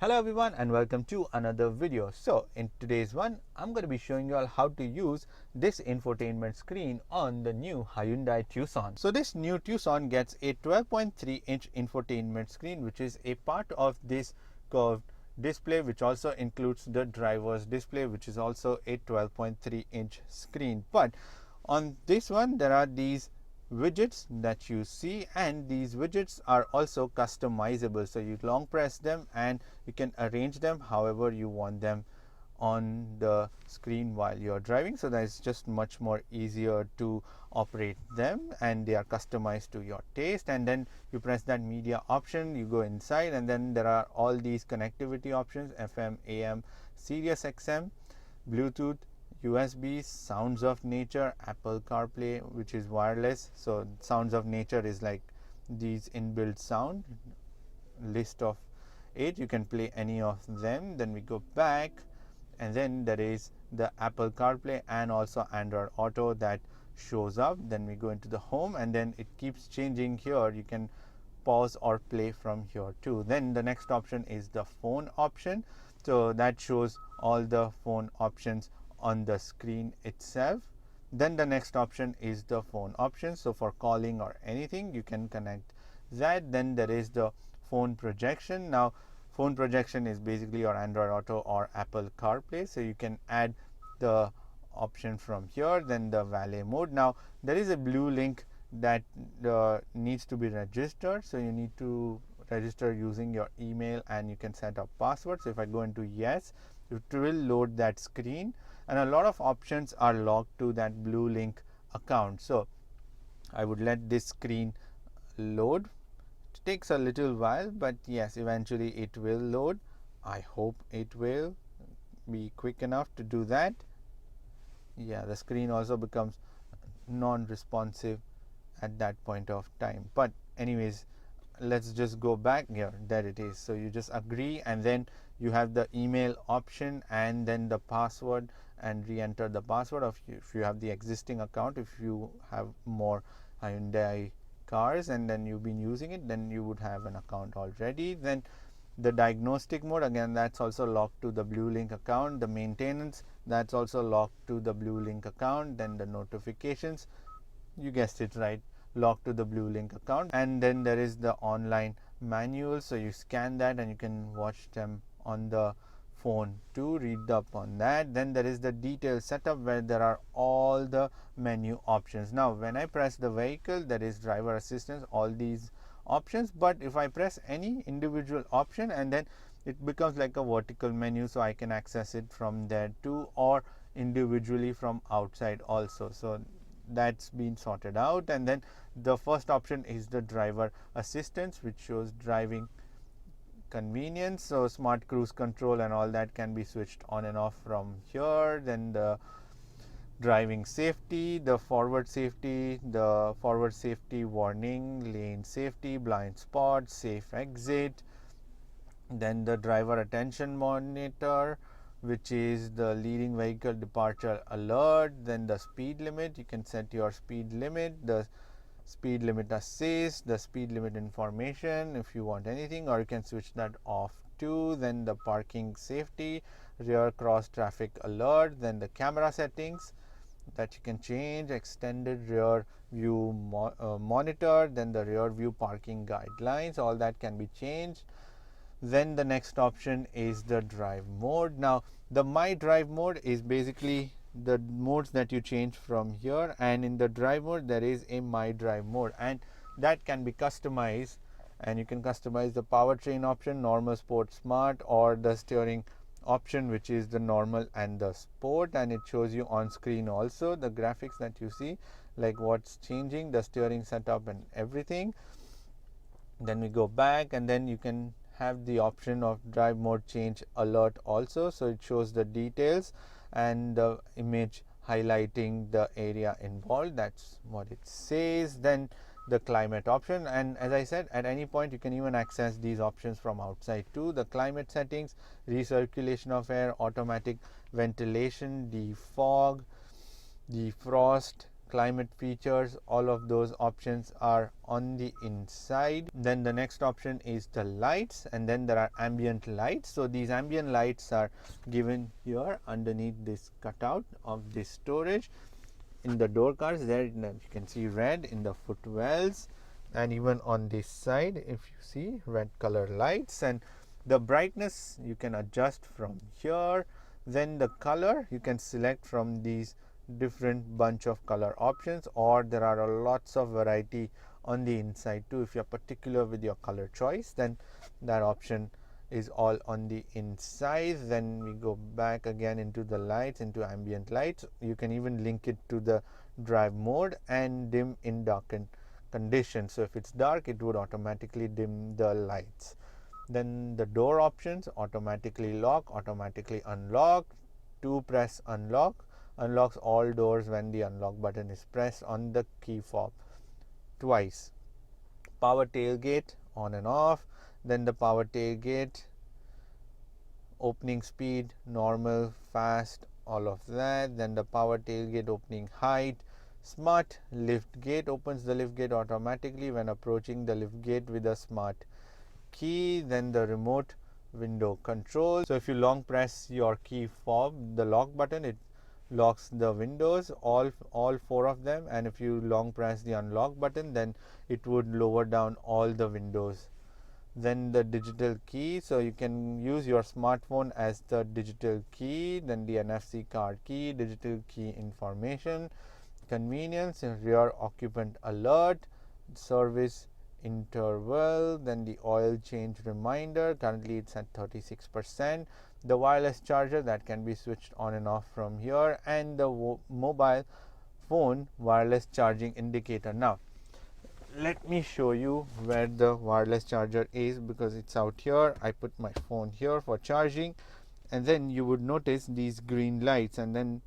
Hello everyone and welcome to another video. So in today's one, I'm going to be showing you all how to use this infotainment screen on the new Hyundai Tucson. So this new Tucson gets a 12.3-inch infotainment screen, which is a part of this curved display, which also includes the driver's display, which is also a 12.3-inch screen. But on this one, there are these widgets that you see, and these widgets are also customizable, so you long press them and you can arrange them however you want them on the screen while you're driving. So that is just much more easier to operate them, and they are customized to your taste. And then you press that media option, you go inside, and then there are all these connectivity options: FM, AM, Sirius XM, Bluetooth, USB, Sounds of Nature, Apple CarPlay, which is wireless. So Sounds of Nature is like these inbuilt sound list of 8. You can play any of them. Then we go back, and then there is the Apple CarPlay and also Android Auto that shows up. Then we go into the home, and then it keeps changing here. You can pause or play from here too. Then the next option is the phone option. So that shows all the phone options on the screen itself. Then the next option is the phone option. So for calling or anything, you can connect that. Then there is the phone projection. Now phone projection is basically your Android Auto or Apple CarPlay. So you can add the option from here. Then the valet mode. Now there is a Bluelink that needs to be registered. So you need to register using your email, and you can set up password. So if I go into yes, it will load that screen, and a lot of options are logged to that Bluelink account. So I would let this screen load. It takes a little while, but yes, eventually it will load. I hope it will be quick enough to do that. Yeah, the screen also becomes non-responsive at that point of time. But anyways, let's just go back here. There it is. So you just agree, and then you have the email option, and then the password, and re-enter the password of if you have the existing account. If you have more Hyundai cars and then you've been using it, then you would have an account already. Then the diagnostic mode, again, that's also locked to the Bluelink account. The maintenance, that's also locked to the Bluelink account. Then the notifications, you guessed it right, locked to the Bluelink account. And then there is the online manual, so you scan that and you can watch them on the phone to read up on that. Then there is the detailed setup, where there are all the menu options. Now when I press the vehicle, there is driver assistance, all these options. But if I press any individual option, and then it becomes like a vertical menu, so I can access it from there too, or individually from outside also. So that's been sorted out. And then the first option is the driver assistance, which shows driving convenience. So smart cruise control and all that can be switched on and off from here. Then the driving safety, the forward safety warning, lane safety, blind spot, safe exit. Then the driver attention monitor, which is the leading vehicle departure alert. Then the speed limit, you can set your speed limit, the speed limit assist, the speed limit information if you want anything, or you can switch that off too. Then the parking safety, rear cross traffic alert. Then the camera settings that you can change, extended rear view monitor. Then the rear view parking guidelines, all that can be changed. Then the next option is the drive mode. Now the my drive mode is basically the modes that you change from here, and in the drive mode there is a my drive mode, and that can be customized. And you can customize the powertrain option, normal, sport, smart, or the steering option, which is the normal and the sport. And it shows you on screen also the graphics that you see, like what's changing, the steering setup and everything. Then we go back, and then you can have the option of drive mode change alert also. So it shows the details and the image highlighting the area involved. That's what it says. Then the climate option, and as I said, at any point you can even access these options from outside too. The climate settings, recirculation of air, automatic ventilation, defog, defrost, climate features, all of those options are on the inside. Then the next option is the lights, and then there are ambient lights. So these ambient lights are given here underneath this cutout of this storage. In the door cards there you can see red in the footwells, and even on this side if you see red color lights. And the brightness you can adjust from here. Then the color you can select from these different bunch of color options, or there are lots of variety on the inside too. If you're particular with your color choice, then that option is all on the inside. Then we go back again into the lights, into ambient lights. You can even link it to the drive mode and dim in darkened conditions. So if it's dark, it would automatically dim the lights. Then the door options: automatically lock, automatically unlock, to press unlock, unlocks all doors when the unlock button is pressed on the key fob twice. Power tailgate on and off. Then the power tailgate opening speed, normal, fast, all of that. Then the power tailgate opening height. Smart lift gate opens the lift gate automatically when approaching the lift gate with a smart key. Then the remote window control. So if you long press your key fob, the lock button, it locks the windows, all four of them. And if you long press the unlock button, then it would lower down all the windows. Then the digital key, so you can use your smartphone as the digital key. Then the NFC card key, digital key information, convenience, rear occupant alert, service interval. Then the oil change reminder, currently it's at 36%. The wireless charger that can be switched on and off from here, and the mobile phone wireless charging indicator. Now let me show you where the wireless charger is, because it's out here. I put my phone here for charging, and then you would notice these green lights, and then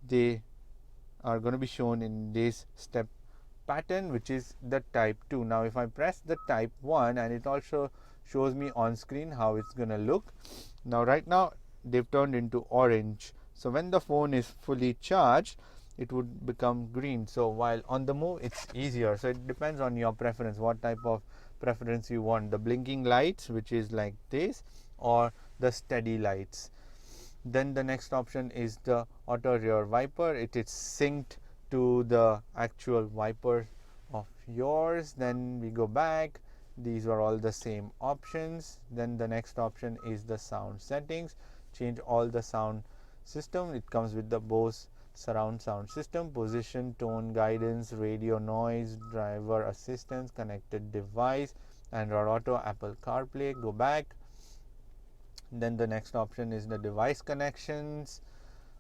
they are going to be shown in this step pattern, which is the type 2. Now if I press the type 1, and it also shows me on screen how it's going to look. Now right now they've turned into orange, so when the phone is fully charged, it would become green. So while on the move, it's easier. So it depends on your preference, what type of preference you want: the blinking lights, which is like this, or the steady lights. Then the next option is the auto rear wiper. It is synced to the actual wiper of yours. Then we go back, these are all the same options. Then the next option is the sound settings. Change all the sound system. It comes with the Bose surround sound system, position, tone guidance, radio noise, driver assistance, connected device, Android Auto, Apple CarPlay. Go back. Then the next option is the device connections,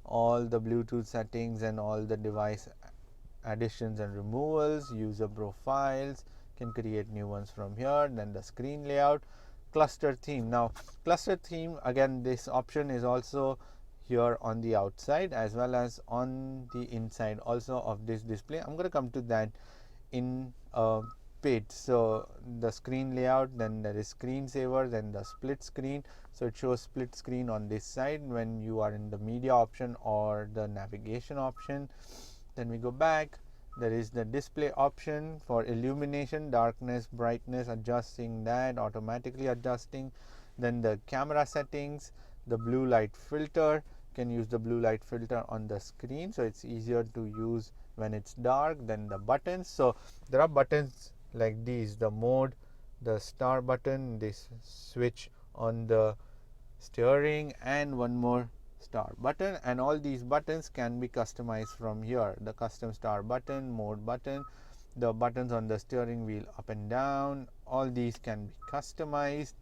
all the Bluetooth settings and all the device additions and removals, user profiles, can create new ones from here. Then the screen layout, cluster theme. Now cluster theme, again this option is also here on the outside as well as on the inside also of this display. I'm going to come to that in a bit. So the screen layout, then there is screensaver, then the split screen. So it shows split screen on this side when you are in the media option or the navigation option. Then we go back, there is the display option for illumination, darkness, brightness, adjusting that, automatically adjusting. Then the camera settings, the blue light filter, can use the blue light filter on the screen, so it's easier to use when it's dark. Then the buttons, so there are buttons like these: the mode, the star button, this switch on the steering, and one more star button. And all these buttons can be customized from here: the custom star button, mode button, the buttons on the steering wheel up and down, all these can be customized.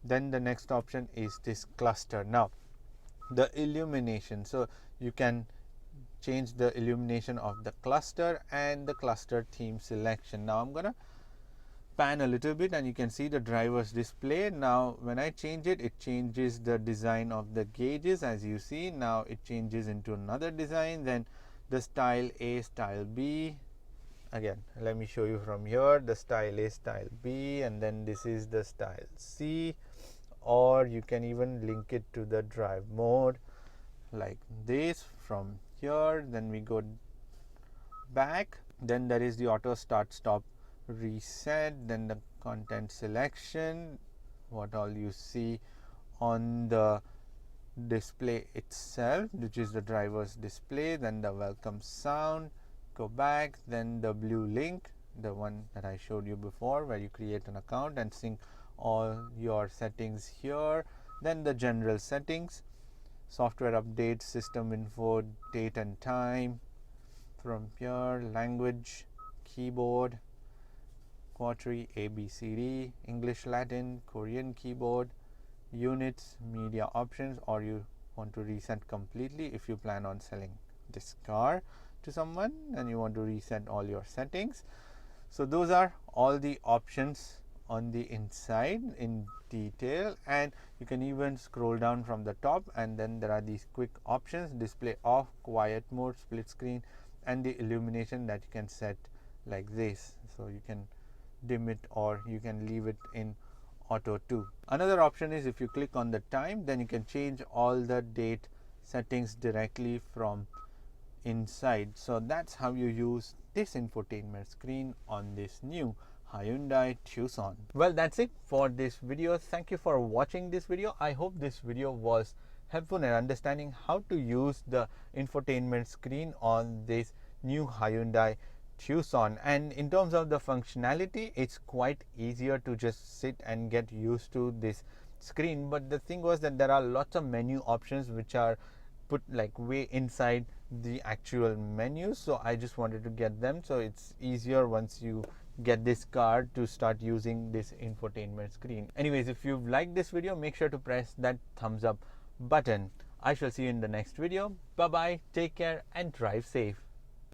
Then the next option is this cluster. Now the illumination, so you can change the illumination of the cluster and the cluster theme selection. Now I'm gonna pan a little bit and you can see the driver's display. Now when I change it, it changes the design of the gauges. As you see, now it changes into another design. Then the style A, style B, again let me show you from here, the style A, style B, and then this is the style C. Or you can even link it to the drive mode like this from here. Then we go back. Then there is the auto start stop reset, then the content selection, what all you see on the display itself, which is the driver's display, then the welcome sound, go back, then the Bluelink, the one that I showed you before, where you create an account and sync all your settings here, then the general settings, software updates, system info, date and time, from here language, keyboard, Quadri, ABCD, English, Latin, Korean keyboard, units, media options, or you want to reset completely if you plan on selling this car to someone and you want to reset all your settings. So those are all the options on the inside in detail, and you can even scroll down from the top, and then there are these quick options: display off, quiet mode, split screen, and the illumination that you can set like this, so you can dim it or you can leave it in auto too. Another option is if you click on the time, then you can change all the date settings directly from inside. So that's how you use this infotainment screen on this new Hyundai Tucson. Well, that's it for this video. Thank you for watching this video. I hope this video was helpful in understanding how to use the infotainment screen on this new Hyundai Tucson. And in terms of the functionality, it's quite easier to just sit and get used to this screen. But the thing was that there are lots of menu options which are put like way inside the actual menu, so I just wanted to get them, so it's easier once you get this car to start using this infotainment screen. Anyways, if you've liked this video, make sure to press that thumbs up button. I shall see you in the next video. Bye bye, take care and drive safe.